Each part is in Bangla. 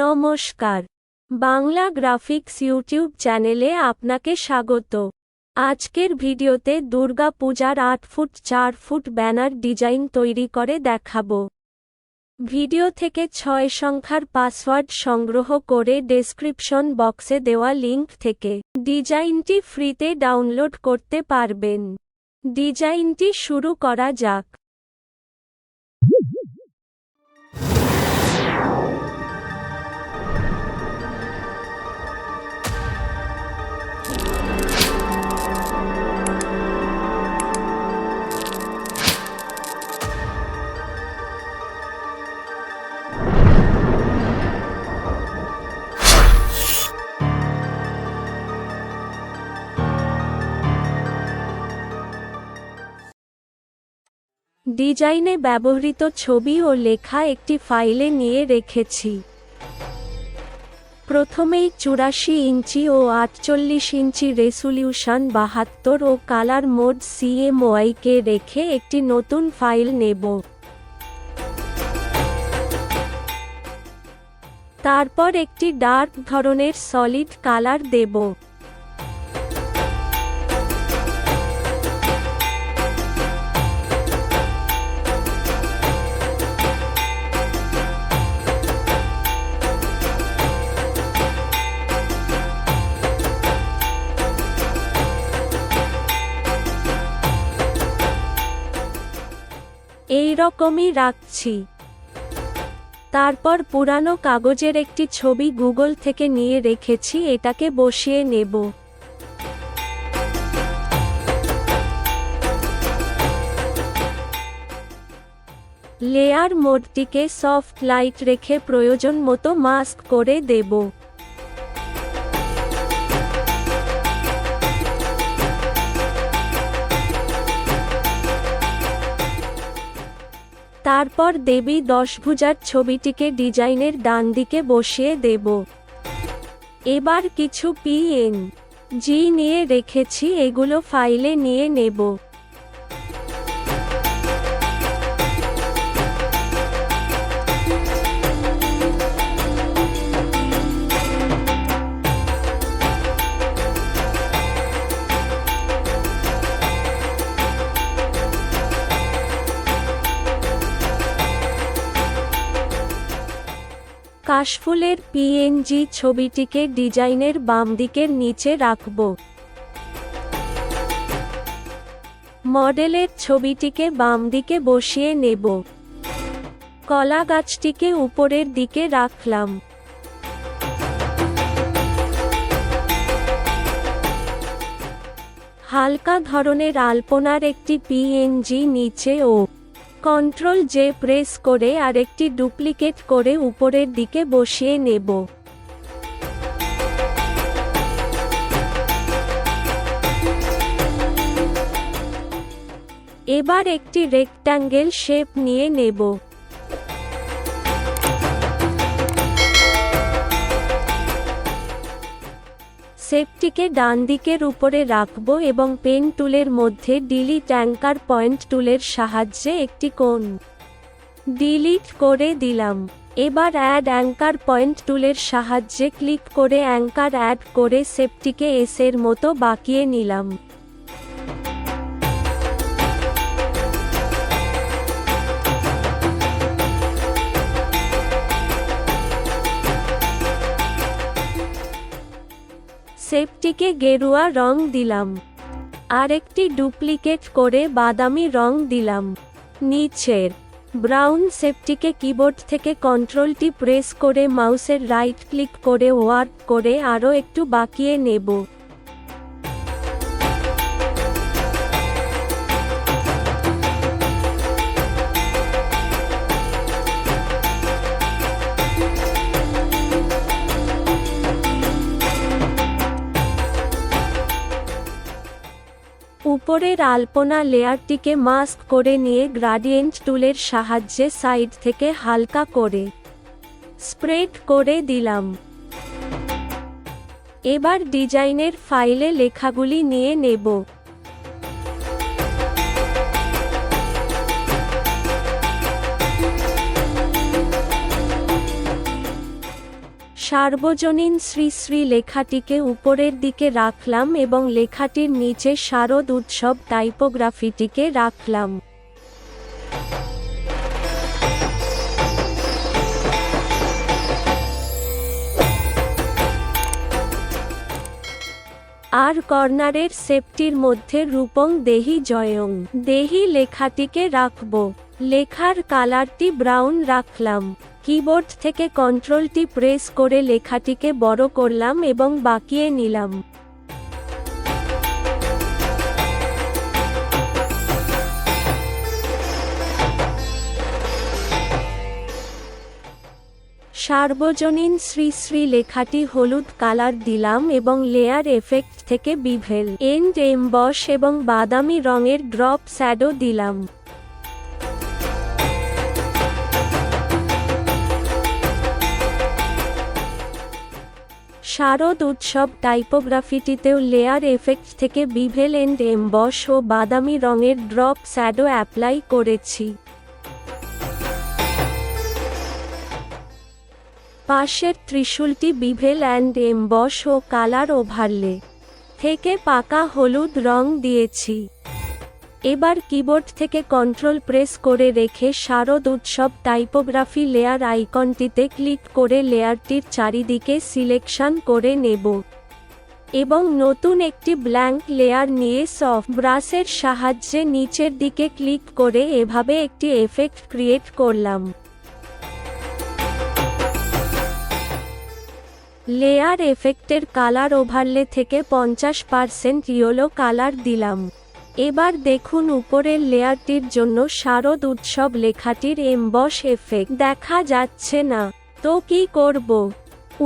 নমস্কার, বাংলা গ্রাফিক্স ইউটিউব চ্যানেলে আপনাকে স্বাগত। আজকের ভিডিওতে দুর্গা পূজার 8 ফুট 4 ফুট ব্যানার ডিজাইন তৈরি করে দেখাবো। ভিডিও থেকে 6 সংখ্যার পাসওয়ার্ড সংগ্রহ করে ডেসক্রিপশন বক্সে দেওয়া লিংক থেকে ডিজাইনটি ফ্রিতে ডাউনলোড করতে পারবেন। ডিজাইনটি শুরু করা যাক। ডিজাইনে ব্যবহৃত ছবি ও লেখা একটি ফাইলে নিয়ে রেখেছি। প্রথমেই 84 ইঞ্চি ও 48 ইঞ্চি রেজোলিউশন 72 ও কালার মোড CMYK কে রেখে একটি নতুন ফাইল নেব। তারপর একটি ডার্ক ধরনের সলিড কালার দেব। এই রকমই রাখছি। তারপর পুরানো কাগজের একটি ছবি গুগল থেকে নিয়ে রেখেছি, এটাকে বসিয়ে নেব। লেয়ার মোডটিকে সফট লাইট রেখে প্রয়োজন মতো মাস্ক করে দেব। তারপর দেবী দশভুজার ছবিটিকে ডিজাইনের ডান দিকে বসিয়ে দেব। এবার কিছু PNG নিয়ে রেখেছি, এগুলো ফাইলে নিয়ে নেব। কাশফুলের PNG ছবিটিকে ডিজাইনের বাম দিকের নিচে রাখব। মডেলের ছবিটিকে বাম দিকে বসিয়ে নেব। কলা গাছটিকে উপরের দিকে রাখলাম। হালকা ধরনের আলপনার একটি PNG নিচে ও Ctrl+J প্রেস করে আরেকটি ডুপ্লিকেট করে উপরের দিকে বসিয়ে নেব। এবার একটি রেক্ট্যাঙ্গেল শেপ নিয়ে নেব। শেপটিকে ডান দিকের উপরে রাখব এবং পেন টুলের মধ্যে ডিলিট অ্যাঙ্কার পয়েন্ট টুলের সাহায্যে একটি কোণ ডিলিট করে দিলাম। এবার অ্যাড অ্যাঙ্কার পয়েন্ট টুলের সাহায্যে ক্লিক করে অ্যাঙ্কার অ্যাড করে শেপটিকে S এর মতো বাঁকিয়ে নিলাম। শেপটিকে গেরুয়া রং দিলাম। আরেকটি ডুপ্লিকেট করে বাদামি রং দিলাম। নিচের ব্রাউন শেপটিকে কিবোর্ড থেকে Ctrl+T প্রেস করে মাউসের রাইট ক্লিক করে ওয়ার্প করে আরও একটু বাঁকিয়ে নেব। উপরের আলপনা লেয়ারটিকে মাস্ক করে নিয়ে গ্রেডিয়েন্ট টুলের সাহায্যে সাইড থেকে হালকা করে স্প্রেড করে দিলাম। এবার ডিজাইনের ফাইলে লেখাগুলি নিয়ে নেব। সার্বজনীন শ্রী শ্রী লেখাটিকে উপরের দিকে রাখলাম এবং লেখাটির নিচে শারদ উৎসব টাইপোগ্রাফিটিকে রাখলাম। আর কর্নারের সেপটির মধ্যে রূপং দেহি জয়ং দেহি লেখাটিকে রাখব। লেখার কালারটি ব্রাউন রাখলাম। কিবোর্ড থেকে কন্ট্রোলটি প্রেস করে লেখাটিকে বড় করলাম এবং বাঁকিয়ে নিলাম। সার্বজনীন শ্রী শ্রী লেখাটি হলুদ কালার দিলাম এবং লেয়ার এফেক্ট থেকে বিভেল এন্ড এমবস এবং বাদামি রঙের ড্রপ শ্যাডো দিলাম। শারদ উৎসব টাইপোগ্রাফিটিতেও লেয়ার এফেক্ট থেকে বিভেল এন্ড এমবস ও বাদামি রঙের ড্রপ শ্যাডো অ্যাপ্লাই করেছি। পাশের ত্রিশূলটি বিভেল অ্যান্ড এমবস ও কালার ওভারলে থেকে পাকা হলুদ রং দিয়েছি। এবার কিবোর্ড থেকে কন্ট্রোল প্রেস করে রেখে শারদ উৎসব টাইপোগ্রাফি লেয়ার আইকনটিতে ক্লিক করে লেয়ারটির চারিদিকে সিলেকশন করে নেব এবং নতুন একটি ব্ল্যাঙ্ক লেয়ার নিয়ে সফট ব্রাশের সাহায্যে নিচের দিকে ক্লিক করে এভাবে একটি এফেক্ট ক্রিয়েট করলাম। লেয়ার এফেক্টের কালার ওভারলে থেকে 50% ইয়েলো কালার দিলাম। এবার দেখুন উপরের লেয়ারটির জন্য শারদ উৎসব লেখাটির এমবস এফেক্ট দেখা যাচ্ছে না। তো কি করব?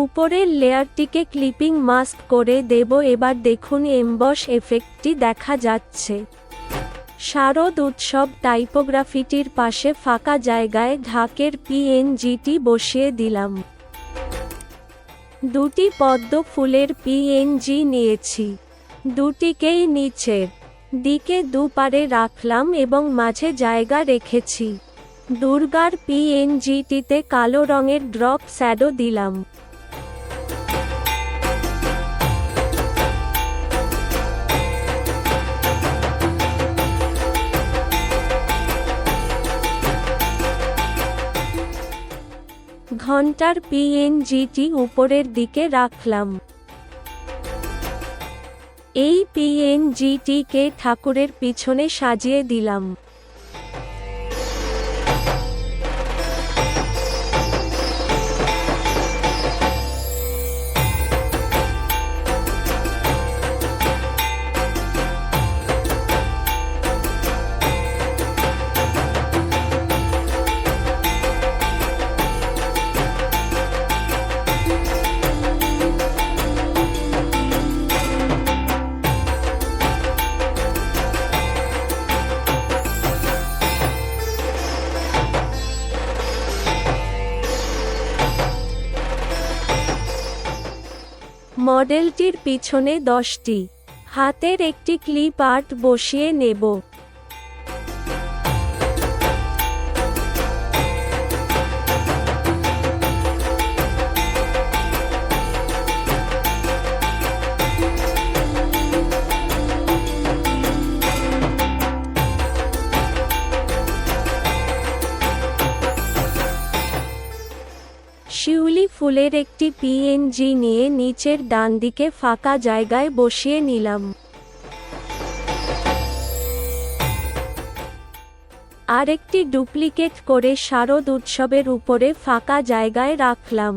উপরের লেয়ারটিকে ক্লিপিং মাস্ক করে দেব। এবার দেখুন এমবস এফেক্টটি দেখা যাচ্ছে। শারদ উৎসব টাইপোগ্রাফিটির পাশে ফাঁকা জায়গায় ঢাকের পিএনজিটি বসিয়ে দিলাম। দুটি পদ্ম ফুলের পিএনজি নিয়েছি। দুটিকেই নিচের দিকে দুপারে রাখলাম এবং মাঝে জায়গা রেখেছি। দুর্গার পিএনজিটিতে কালো রঙের ড্রপ শ্যাডো দিলাম। ঘণ্টার পিএনজিটি উপরের দিকে রাখলাম। এই পিএনজিটিকে ঠাকুরের পিছনে সাজিয়ে দিলাম। মডেলটির পিছনে 10টি হাতের একটি ক্লিপ আর্ট বসিয়ে নেব। শিউলি ফুলের একটি পিএনজি নিয়ে নিচের ডানদিকে ফাঁকা জায়গায় বসিয়ে নিলাম। আরেকটি ডুপ্লিকেট করে শারদ উৎসবের উপরে ফাঁকা জায়গায় রাখলাম।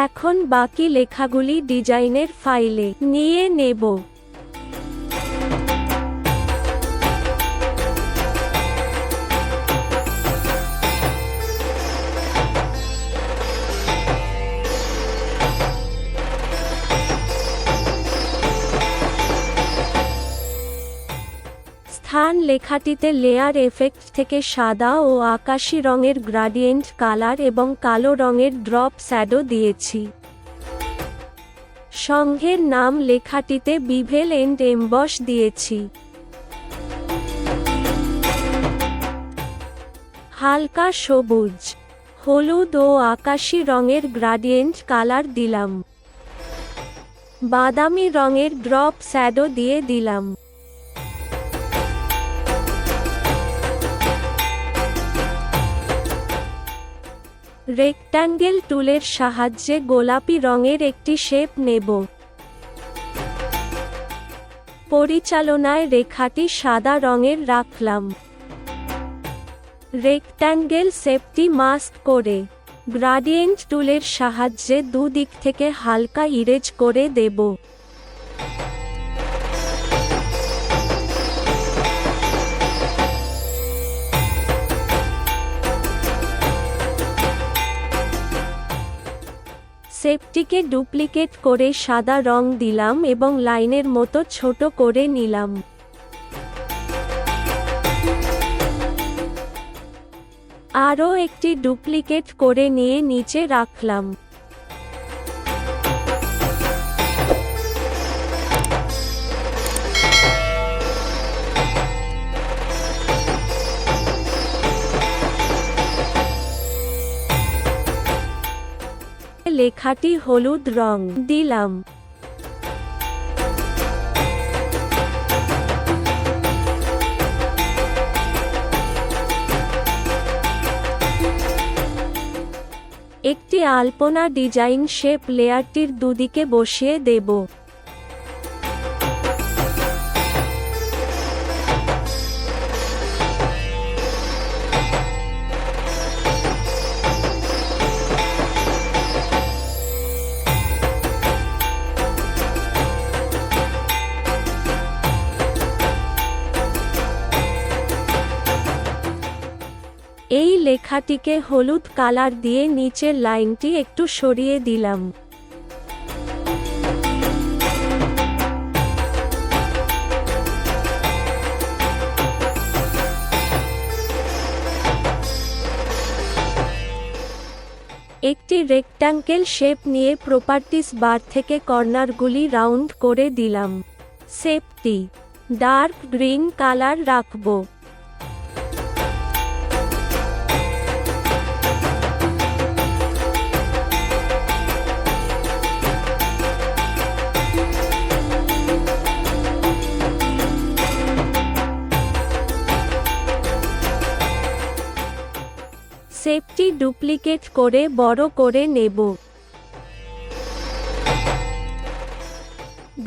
এখন বাকি লেখাগুলি ডিজাইনের ফাইলে নিয়ে নেব। স্থান লেখাটিতে লেয়ার এফেক্ট থেকে সাদা ও আকাশী রঙের গ্রাডিয়েন্ট কালার এবং কালো রঙের ড্রপ শ্যাডো দিয়েছি। সংঘের নাম লেখাটিতে বিভেল এন্ড এমবস হালকা সবুজ, হলুদ ও আকাশী রঙের গ্রাডিয়েন্ট কালার দিলাম। বাদামি রঙের ড্রপ শ্যাডো দিয়ে দিলাম। রেক্ট্যাঙ্গেল টুলের সাহায্যে গোলাপি রঙের একটি শেপ নেব। পরিচালনায় রেখাটি সাদা রঙের রাখলাম। রেক্ট্যাঙ্গেল শেপটি মাস্ক করে গ্রাডিয়েন্ট টুলের সাহায্যে দুদিক থেকে হালকা ইরেজ করে দেব। শেপটিকে ডুপ্লিকেট করে সাদা রং দিলাম এবং লাইনের মতো ছোট করে নিলাম। আরও একটি ডুপ্লিকেট করে নিয়ে নিচে রাখলাম। লেখাটি হলুদ রং দিলাম। একটি আলপনা ডিজাইন শেপ লেয়ারটির দুদিকে বসিয়ে দেব। এই লেখাটিকে হলুদ কালার দিয়ে নিচের লাইনটি একটু সরিয়ে দিলাম। একটি রেক্ট্যাঙ্গেল শেপ নিয়ে প্রপার্টিস বার থেকে কর্নারগুলি রাউন্ড করে দিলাম। শেপটি ডার্ক গ্রিন কালার রাখব। শেপটি ডুপ্লিকেট করে বড় করে নেব।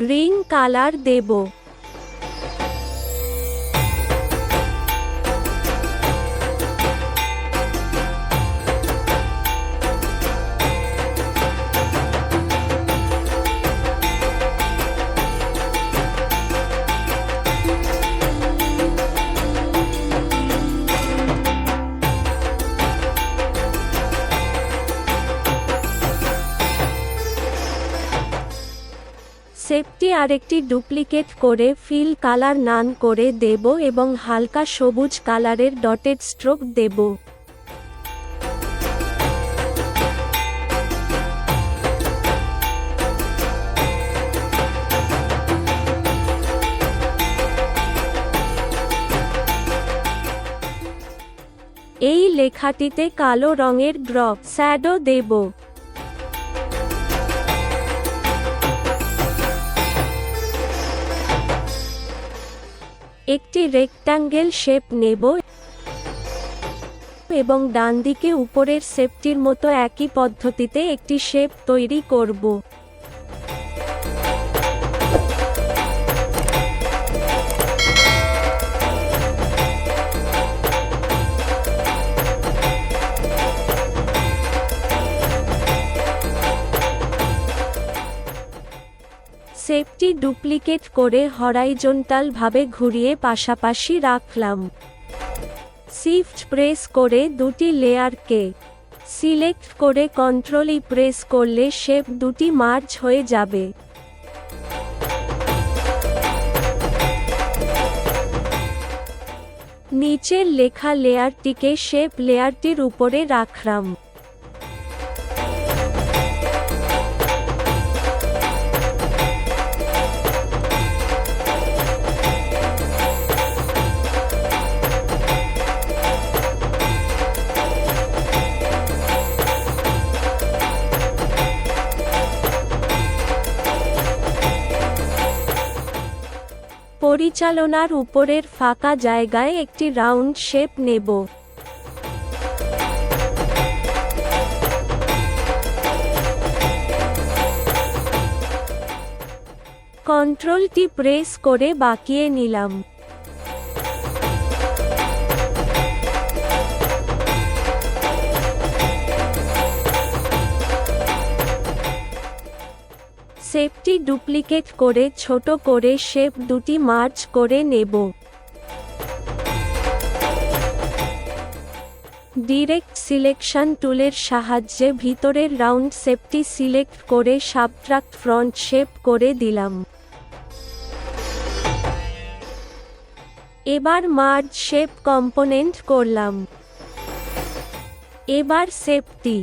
গ্রিন কালার দেব। শেপটি আরেকটি ডুপ্লিকেট করে ফিল কালার নান করে দেব এবং হালকা সবুজ কালারের ডটেড স্ট্রোক দেব। এই লেখাটিতে কালো রঙের ড্রপ শ্যাডো দেব। একটি রেক্ট্যাঙ্গেল শেপ নেব এবং ডানদিকে উপরের শেপটির মতো একই পদ্ধতিতে একটি শেপ তৈরি করব। শেপটি ডুপ্লিকেট করে হরাইজন্টাল ভাবে ঘুরিয়ে পাশাপাশি রাখলাম। শিফট প্রেস করে দুটি লেয়ারকে সিলেক্ট করে কন্ট্রোল ই প্রেস করলে শেপ দুটি মার্জ হয়ে যাবে। নিচের লেখা লেয়ারটিকে শেপ লেয়ারটির উপরে রাখলাম। পরিচালনার উপরের ফাঁকা জায়গায় একটি রাউন্ড শেপ নেব। কন্ট্রোলটি প্রেস করে বাঁকিয়ে নিলাম। শেপটি ডুপ্লিকেট করে ছোট করে শেপ দুটি মার্জ করে নেব। ডিরেক্ট সিলেকশন টুলের সাহায্যে ভিতরের রাউন্ড শেপটি সিলেক্ট করে সাবট্রাক্ট ফ্রন্ট শেপ করে দিলাম। এবার মার্জ শেপ কম্পোনেন্ট করলাম। এবার শেপটি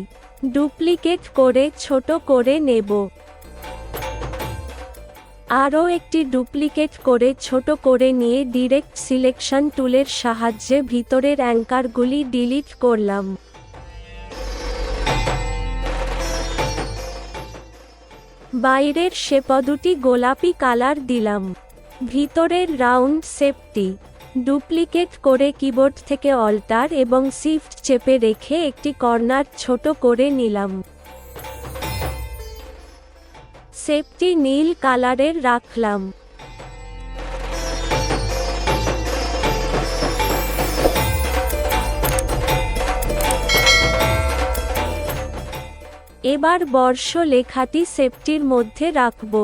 ডুপ্লিকেট করে ছোট করে নেব। আরও একটি ডুপ্লিকেট করে ছোট করে নিয়ে ডিরেক্ট সিলেকশন টুলের সাহায্যে ভিতরের অ্যাঙ্কারগুলি ডিলিট করলাম। বাইরের শেপদুটি গোলাপি কালার দিলাম। ভিতরের রাউন্ড শেপটি ডুপ্লিকেট করে কিবোর্ড থেকে অল্টার এবং শিফট চেপে রেখে একটি কর্নার ছোট করে নিলাম। শেপটি নীল কালারের রাখলাম। এবার বর্ষ লেখাটি শেপটির মধ্যে রাখব।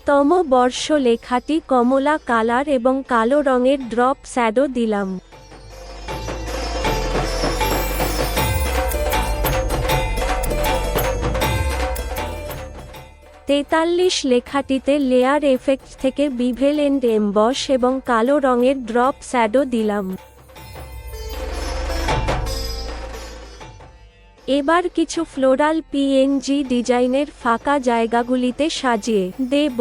তম বর্ষ লেখাটি কমলা কালার এবং কালো রঙের ড্রপ শ্যাডো দিলাম। 43 লেখাটিতে লেয়ার এফেক্ট থেকে বিভেল এন্ড এমবস এবং কালো রঙের ড্রপ শ্যাডো দিলাম। এবার কিছু ফ্লোরাল পিএনজি ডিজাইনের ফাঁকা জায়গাগুলিতে সাজিয়ে দেব।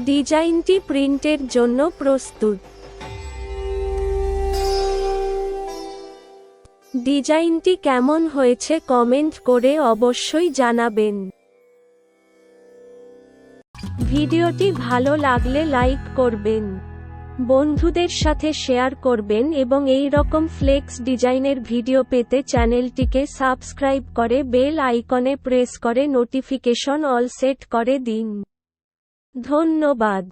ডিজাইনটি প্রিন্টের জন্য প্রস্তুত। ডিজাইনটি কেমন হয়েছে কমেন্ট করে অবশ্যই জানাবেন। ভিডিওটি ভালো লাগলে লাইক করবেন, বন্ধুদের সাথে শেয়ার করবেন এবং এই রকম ফ্লেক্স ডিজাইনের ভিডিও পেতে চ্যানেলটিকে সাবস্ক্রাইব করে বেল আইকনে প্রেস করে নোটিফিকেশন অল সেট করে দিন। ধন্যবাদ।